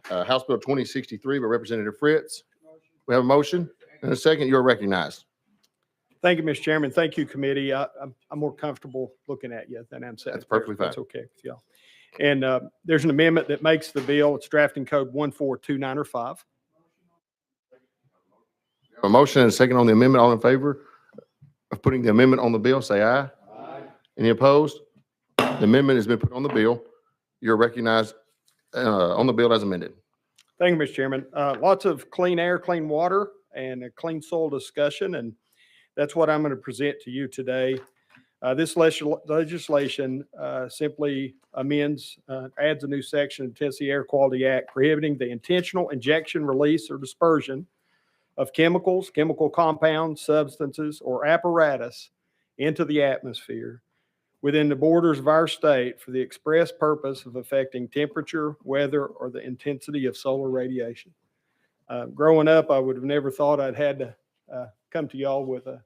House Bill 2063 by Representative Fritz. We have a motion and a second. You are recognized. Thank you, Mr. Chairman. Thank you, committee. I'm more comfortable looking at you than I'm sitting. That's perfectly fine. That's okay with y'all. And there's an amendment that makes the bill. It's drafting code 14295. A motion and a second on the amendment. All in favor of putting the amendment on the bill, say aye. Aye. Any opposed? The amendment has been put on the bill. You're recognized on the bill as amended. Thank you, Mr. Chairman. Lots of clean air, clean water, and a clean soil discussion, and that's what I'm going to present to you today. This legislation simply amends, adds a new section of Tennessee Air Quality Act prohibiting the intentional injection, release, or dispersion of chemicals, chemical compounds, substances, or apparatus into the atmosphere within the borders of our state for the express purpose of affecting temperature, weather, or the intensity of solar radiation. Growing up, I would have never thought I'd had to come to y'all with a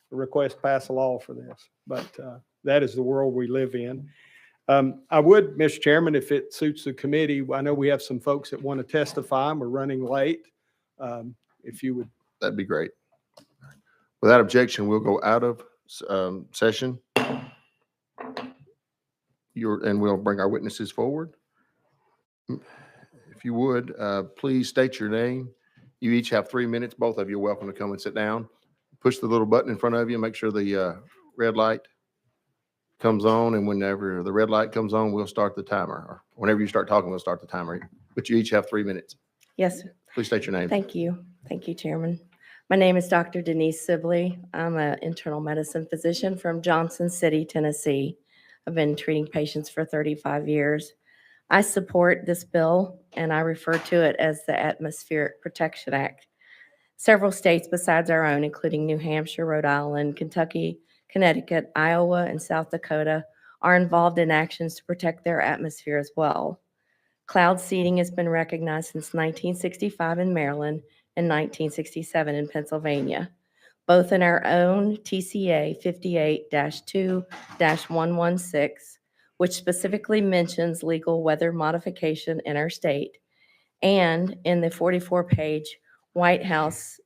request to pass a law for this, but that is the world we live in. I would, Mr. Chairman, if it suits the committee, I know we have some folks that want to testify. We're running late. If you would. That'd be great. Without objection, we'll go out of session. And we'll bring our witnesses forward. If you would, please state your name. You each have 3 minutes. Both of you are welcome to come and sit down. Push the little button in front of you. Make sure the red light comes on. And whenever the red light comes on, we'll start the timer. Or whenever you start talking, we'll start the timer. But you each have 3 minutes. Yes. Please state your name. Thank you. Thank you, Chairman. My name is Dr. Denise Sibley. I'm an internal medicine physician from Johnson City, Tennessee. I've been treating patients for 35 years. I support this bill, and I refer to it as the Atmospheric Protection Act. Several states besides our own, including New Hampshire, Rhode Island, Kentucky, Connecticut, Iowa, and South Dakota, are involved in actions to protect their atmosphere as well. Cloud seeding has been recognized since 1965 in Maryland and 1967 in Pennsylvania, both in our own TCA 58-2-116, which specifically mentions legal weather modification in our state, and in the 44-page White House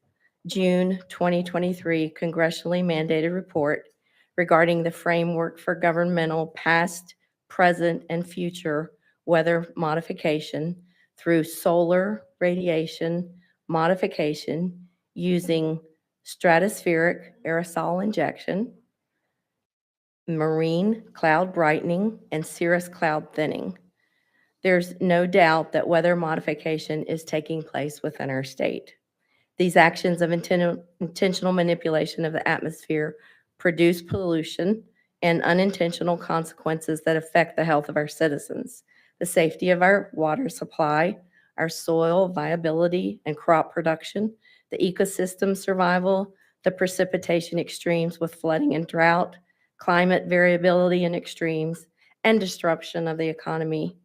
June 2023 congressionally mandated report regarding the framework for governmental past, present, and future weather modification through solar radiation modification using stratospheric aerosol injection, marine cloud brightening, and cirrus cloud thinning. There's no doubt that weather modification is taking place within our state. These actions of intentional manipulation of the atmosphere produce pollution and unintentional consequences that affect the health of our citizens, the safety of our water supply, our soil viability and crop production, the ecosystem survival, the precipitation extremes with flooding and drought, climate variability and extremes, and disruption of the economy.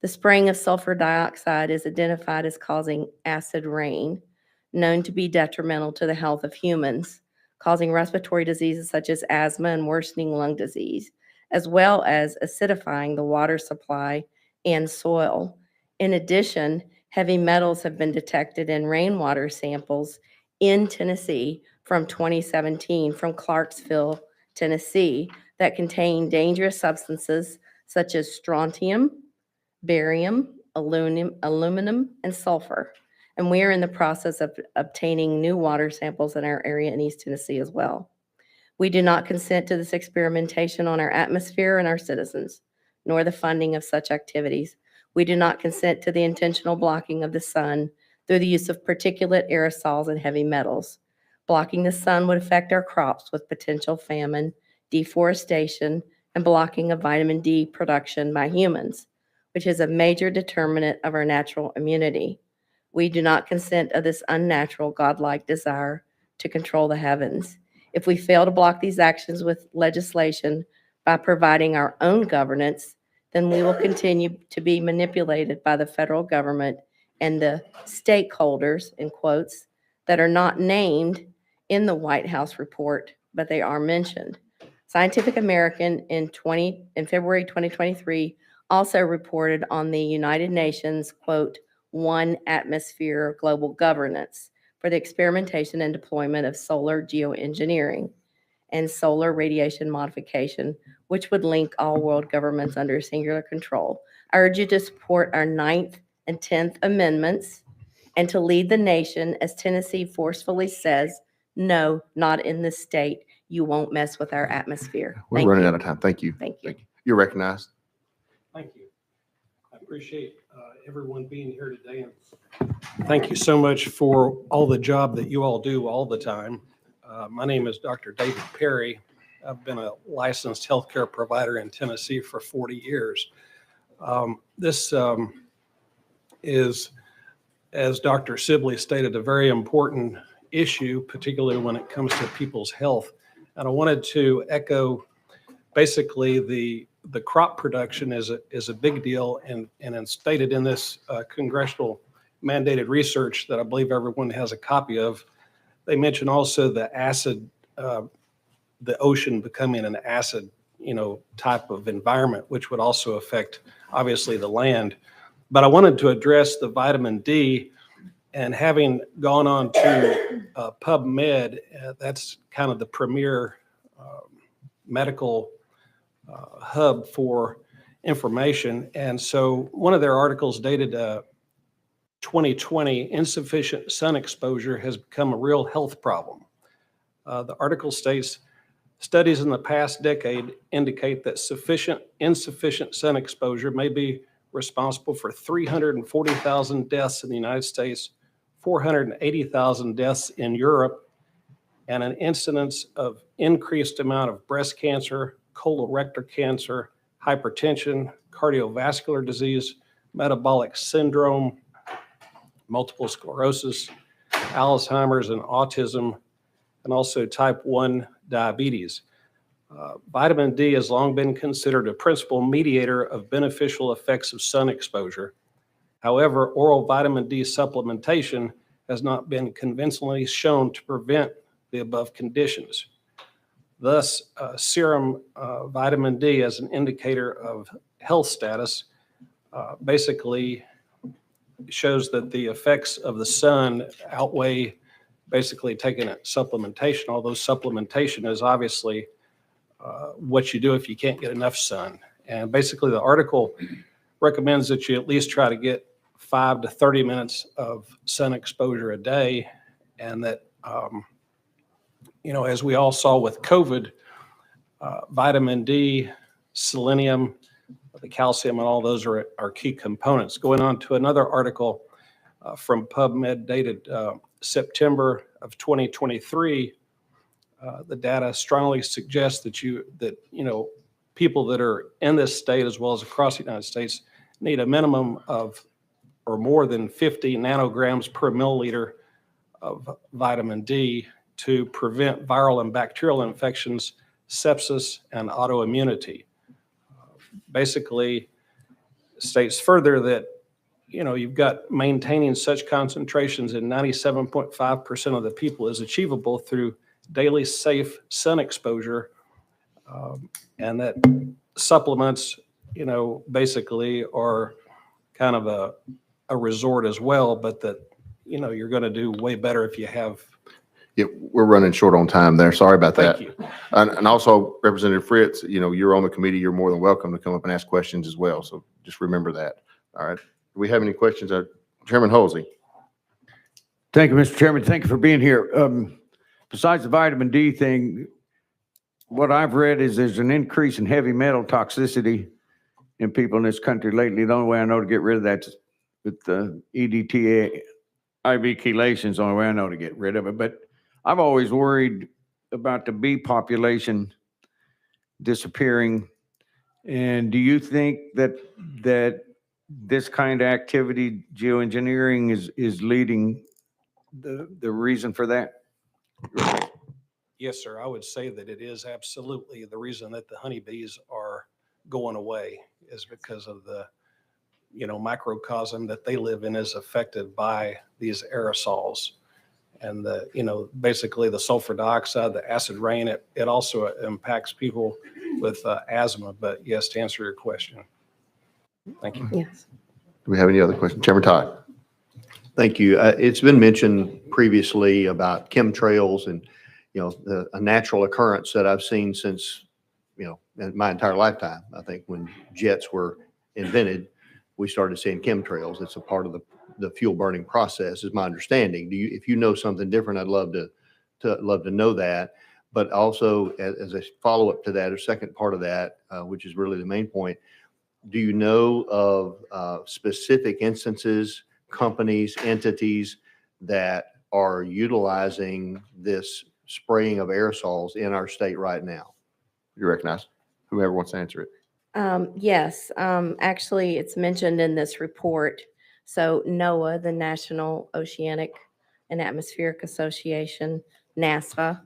The spraying of sulfur dioxide is identified as causing acid rain, known to be detrimental to the health of humans, causing respiratory diseases such as asthma and worsening lung disease, as well as acidifying the water supply and soil. In addition, heavy metals have been detected in rainwater samples in Tennessee from 2017 from Clarksville, Tennessee, that contain dangerous substances such as strontium, barium, aluminum, and sulfur. And we are in the process of obtaining new water samples in our area in East Tennessee as well. We do not consent to this experimentation on our atmosphere and our citizens, nor the funding of such activities. We do not consent to the intentional blocking of the sun through the use of particulate aerosols and heavy metals. Blocking the sun would affect our crops with potential famine, deforestation, and blocking of vitamin D production by humans, which is a major determinant of our natural immunity. We do not consent of this unnatural, godlike desire to control the heavens. If we fail to block these actions with legislation by providing our own governance, then we will continue to be manipulated by the federal government and the stakeholders, in quotes, that are not named in the White House report, but they are mentioned. Scientific American in February 2023 also reported on the United Nations, quote, 1 atmosphere global governance for the experimentation and deployment of solar geoengineering and solar radiation modification, which would link all world governments under singular control. I urge you to support our 9th and 10th amendments and to lead the nation as Tennessee forcefully says, no, not in this state. You won't mess with our atmosphere. We're Thank running you. out of time. Thank you. Thank you. You're recognized. Thank you. I appreciate everyone being here today. And thank you so much for all the job that you all do all the time. My name is Dr. David Perry. I've been a licensed healthcare provider in Tennessee for 40 years. This is, as Dr. Sibley stated, a very important issue, particularly when it comes to people's health. And I wanted to echo basically the crop production is a big deal, and it's stated in this congressional mandated research that I believe everyone has a copy of. They mention also the acid, the ocean becoming an acid, type of environment, which would also affect obviously the land. But I wanted to address the vitamin D, and having gone on to PubMed, that's kind of the premier medical hub for information. And so one of their articles dated 2020, insufficient sun exposure has become a real health problem. The article states, studies in the past decade indicate that insufficient sun exposure may be responsible for 340,000 deaths in the United States, 480,000 deaths in Europe, and an incidence of increased amount of breast cancer, colorectal cancer, hypertension, cardiovascular disease, metabolic syndrome, multiple sclerosis, Alzheimer's and autism, and also type 1 diabetes. Vitamin D has long been considered a principal mediator of beneficial effects of sun exposure. However, oral vitamin D supplementation has not been convincingly shown to prevent the above conditions. Thus, serum vitamin D as an indicator of health status basically shows that the effects of the sun outweigh basically taking a supplementation, although supplementation is obviously what you do if you can't get enough sun. And basically the article recommends that you at least try to get 5 to 30 minutes of sun exposure a day, and that as we all saw with COVID, vitamin D, selenium, the calcium, and all those are key components. Going on to another article from PubMed dated September of 2023, the data strongly suggests that people that are in this state as well as across the United States need a minimum of or more than 50 nanograms per milliliter of vitamin D to prevent viral and bacterial infections, sepsis, and autoimmunity. Basically states further that you've got maintaining such concentrations in 97.5% of the people is achievable through daily safe sun exposure, and that supplements basically are kind of a resort as well, but that you're going to do way better if you have. Yeah, we're running short on time there. Sorry about that. Thank you. And also, Representative Fritz, you're on the committee. You're more than welcome to come up and ask questions as well. So just remember that. All right. Do we have any questions? Chairman Halsey. Thank you, Mr. Chairman. Thank you for being here. Besides the vitamin D thing, what I've read is there's an increase in heavy metal toxicity in people in this country lately. The only way I know to get rid of that is with the EDTA, IV chelation is the only way I know to get rid of it. But I've always worried about the bee population disappearing. And do you think that this kind of activity, geoengineering, is leading the reason for that? Yes, sir. I would say that it is absolutely the reason that the honeybees are going away is because of the, microcosm that they live in is affected by these aerosols. And basically the sulfur dioxide, the acid rain, it also impacts people with asthma. But yes, to answer your question. Thank you. Yes. Do we have any other questions? Chairman Todd. Thank you. It's been mentioned previously about chemtrails and, a natural occurrence that I've seen since, in my entire lifetime. I think when jets were invented, we started seeing chemtrails. It's a part of the fuel burning process, is my understanding. If you know something different, I'd love to know that. But also, as a follow-up to that, or second part of that, which is really the main point, do you know of specific instances, companies, entities that are utilizing this spraying of aerosols in our state right now? You recognize whoever wants to answer it. Yes, actually, it's mentioned in this report. So NOAA, the National Oceanic and Atmospheric Association, NASA,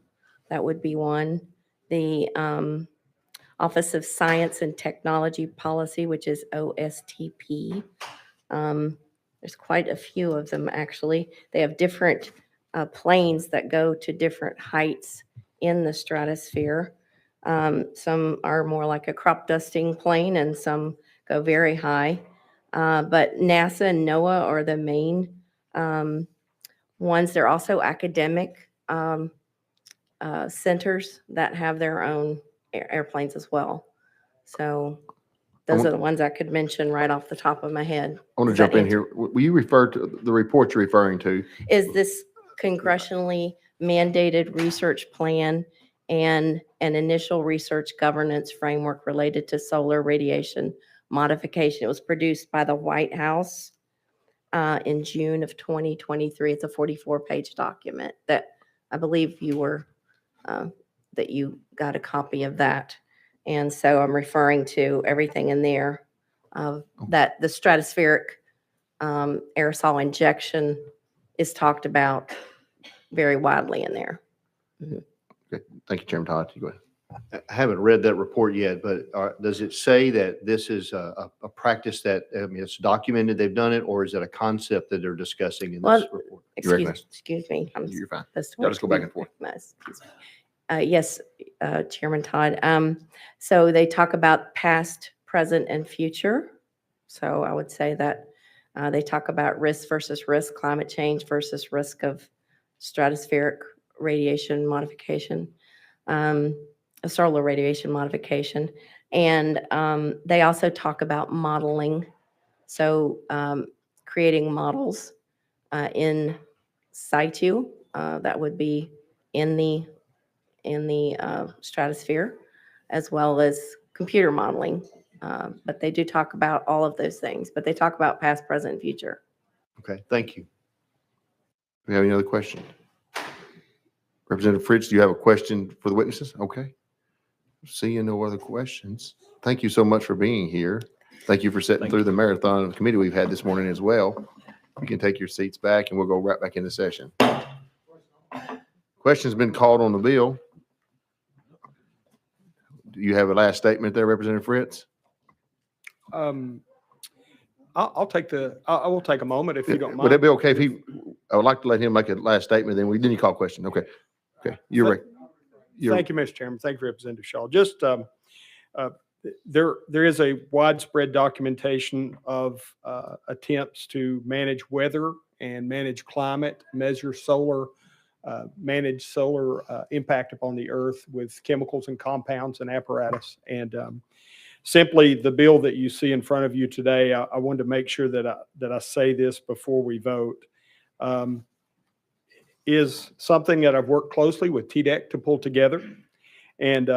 that would be one. The Office of Science and Technology Policy, which is OSTP. There's quite a few of them, actually. They have different planes that go to different heights in the stratosphere. Some are more like a crop dusting plane, and some go very high. But NASA and NOAA are the main ones. They're also academic centers that have their own airplanes as well. So those are the ones I could mention right off the top of my head. I want to Does that jump in answer- here. Will you refer to the report you're referring to? Is this congressionally mandated research plan and an initial research governance framework related to solar radiation modification? It was produced by the White House in June of 2023. It's a 44-page document that I believe you were, that you got a copy of that. And so I'm referring to everything in there that the stratospheric aerosol injection is talked about very widely in there. Okay. Thank you, Chairman Todd. You go ahead. I haven't read that report yet, but does it say that this is a practice that, it's documented, they've done it, or is it a concept that they're discussing in this Well, report? Excuse me. I'm You're fine. supposed to Y'all just go back and forth. Excuse me. Yes, Chairman Todd. So they talk about past, present, and future. So I would say that they talk about risk versus risk, climate change versus risk of stratospheric radiation modification, solar radiation modification. And they also talk about modeling. So creating models in situ, that would be in the stratosphere, as well as computer modeling. But they do talk about all of those things, but they talk about past, present, and future. Okay, thank you. Do we have any other questions? Representative Fritz, do you have a question for the witnesses? Okay. Seeing no other questions. Thank you so much for being here. Thank you for sitting through the marathon of committee we've had this morning as well. You can take your seats back and we'll go right back into session. Question's been called on the bill. Do you have a last statement there, Representative Fritz? I will take a moment if you don't Would it mind. be okay if I would like to let him make a last statement, then you call a question. Okay. Okay. You're right. Thank you, Mr. Chairman. Thank you, Representative Shaw. Just there is a widespread documentation of attempts to manage weather and manage climate, manage solar impact upon the earth with chemicals and compounds and apparatus. And simply the bill that you see in front of you today, I wanted to make sure that I say this before we vote, is something that I've worked closely with TDEC to pull together. And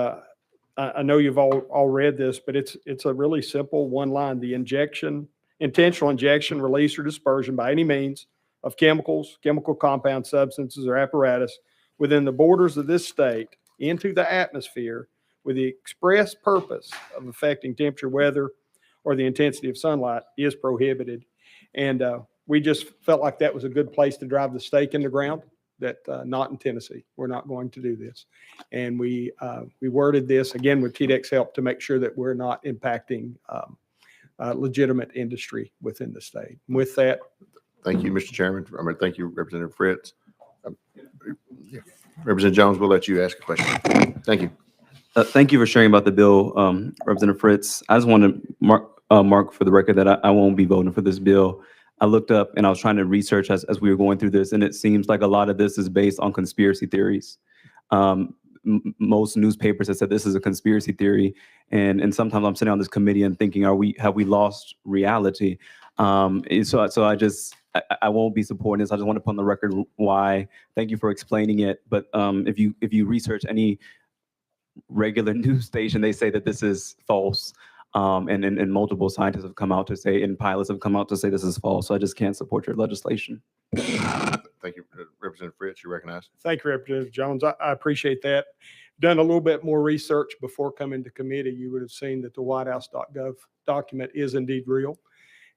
I know you've all read this, but it's a really simple one line: the intentional injection, release, or dispersion by any means of chemicals, chemical compound substances, or apparatus within the borders of this state into the atmosphere with the express purpose of affecting temperature, weather, or the intensity of sunlight is prohibited. And we just felt like that was a good place to drive the stake in the ground, that not in Tennessee. We're not going to do this. And we worded this, again, with TDEC's help, to make sure that we're not impacting legitimate industry within the state. With that. Thank you, Mr. Chairman. Thank you, Representative Fritz. Representative Jones, we'll let you ask a question. Thank you. Thank you for sharing about the bill, Representative Fritz. I just want to mark for the record that I won't be voting for this bill. I looked up and I was trying to research as we were going through this, and it seems like a lot of this is based on conspiracy theories. Most newspapers have said this is a conspiracy theory, and sometimes I'm sitting on this committee and thinking, have we lost reality? And so I won't be supporting this. I just want to put on the record why. Thank you for explaining it. But if you research any regular news station, they say that this is false. And multiple scientists have come out to say, and pilots have come out to say this is false. So I just can't support your legislation. Thank you, Representative Fritz. You recognize. Thank you, Representative Jones. I appreciate that. Done a little bit more research before coming to committee. You would have seen that the whitehouse.gov document is indeed real.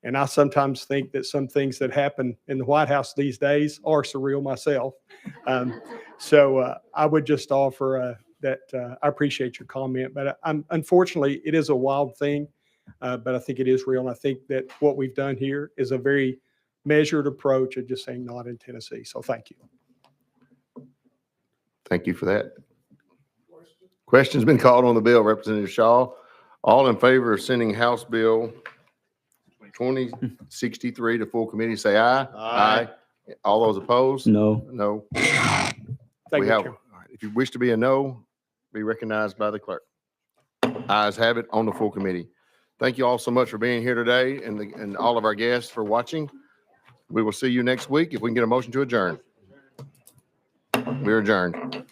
And I sometimes think that some things that happen in the White House these days are surreal myself. So I would just offer that I appreciate your comment, but unfortunately, it is a wild thing, but I think it is real. And I think that what we've done here is a very measured approach of just saying not in Tennessee. So thank you. Thank you for that. Question's been called on the bill. Representative Shaw, all in favor of sending House Bill 2063 to full committee, say aye. Aye. All those opposed? No. No. Thank We you, have, Chairman. if you wish to be a no, be recognized by the clerk. Ayes have it on the full committee. Thank you all so much for being here today and all of our guests for watching. We will see you next week if we can get a motion to adjourn. We're adjourned.